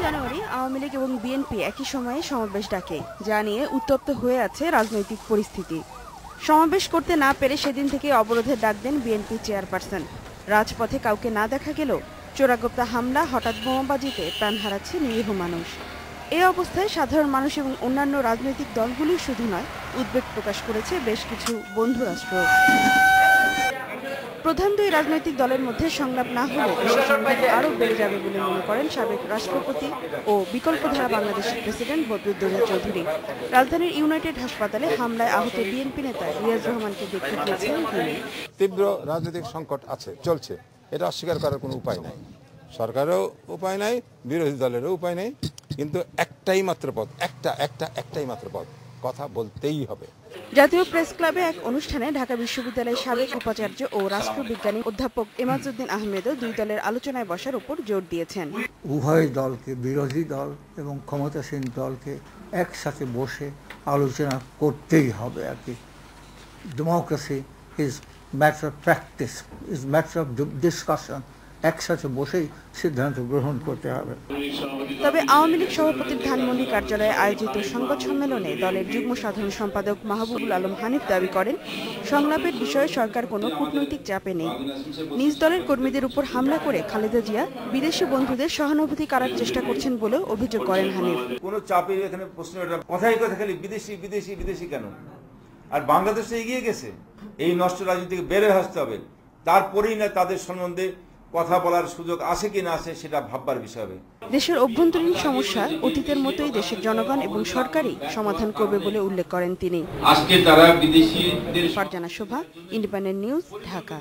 জানুয়ারি আওয়ামী লীগ এবং বিএনপি একই সময়ে সমাবেশ ডাকে, যা নিয়ে উত্তপ্ত হয়ে আছে রাজনৈতিক পরিস্থিতি। সমাবেশ করতে না পেরে সেদিন থেকে অবরোধের ডাক দেন বিএনপি চেয়ারপারসন। রাজপথে কাউকে না দেখা গেলেও চোরাগোপ্তা হামলা, হঠাৎ বোমাবাজিতে প্রাণ হারাচ্ছে নিরীহ মানুষ। এই অবস্থায় সাধারণ মানুষ এবং অন্যান্য রাজনৈতিক দলগুলি শুধু নয়, উদ্বেগ প্রকাশ করেছে বেশ কিছু বন্ধু রাষ্ট্র। প্রধান দুই রাজনৈতিক দলের মধ্যে সংলাপ না হলে সংঘাত আরও বেড়ে যাবে বলে মনে করেন সাবেক রাষ্ট্রপতি ও বিকল্পধারা বাংলাদেশের প্রেসিডেন্ট বদরুদ্দোজা চৌধুরী। রাজধানীর ইউনাইটেড হাসপাতালে হামলায় আহত বিএনপি নেতা রিয়াজ রহমানকে দেখতে গিয়েছিলেন তিনি। তীব্র রাজনৈতিক সংকট আছে, চলছে, এটা অস্বীকার করার কোনো উপায় নাই। সরকারেরও উপায় নাই, বিরোধী দলেরও উপায় নেই, কিন্তু একটাই মাত্র পথ, একটাই মাত্র পথ, কথা বলতেই হবে। জাতীয় প্রেস ক্লাবে এক অনুষ্ঠানে ঢাকা বিশ্ববিদ্যালয়ের সাবেক উপাচার্য ও রাষ্ট্রবিজ্ঞানী অধ্যাপক এমাজউদ্দিন আহমেদও দুই দলের আলোচনায় বসার উপর জোর দিয়েছেন। উভয় দলকে, বিরোধী দল এবং ক্ষমতাসীন দলকে একসাথে বসে আলোচনা করতেই হবে আর কি। Democracy is matter of practice, is matter of discussion. একসাথে বসেই সিদ্ধান্ত গ্রহণ করতে হবে। তবে আওয়ামী লীগ সভাপতির ধানমন্ডি কার্যালয়ে আয়োজিত সংবাদ সম্মেলনে দলের যুগ্ম সাধারণ সম্পাদক মাহবুবুল আলম হানিফ দাবি করেন, সংলাপের বিষয়ে সরকার কোনো কূটনৈতিক চাপে নেই। নিজ দলের কর্মীদের উপর হামলা করে খালেদা জিয়া বিদেশি বন্ধুদের সহানুভূতি করার চেষ্টা করছেন বলেও অভিযোগ করেন হানিফ। কোনো চাপের এখানে প্রশ্ন, এটা কথাই কথা খালি বিদেশি বিদেশি বিদেশি কেন? আর বাংলাদেশ এগিয়ে গেছে, এই নষ্ট রাজনীতি থেকে বের হয়ে আসতে হবে। তারপরেই না তাদের সম্বন্ধে কথা বলার সুযোগ আসে কি না আসে সেটা ভাববার বিষয় হবে। দেশের অভ্যন্তরীণ সমস্যা অতীতের মতোই দেশের জনগণ এবং সরকারই সমাধান করবে বলে উল্লেখ করেন তিনি। আজকে তারা বিদেশিদের ফারজানা শোভা, ইন্ডিপেন্ডেন্ট নিউজ, ঢাকা।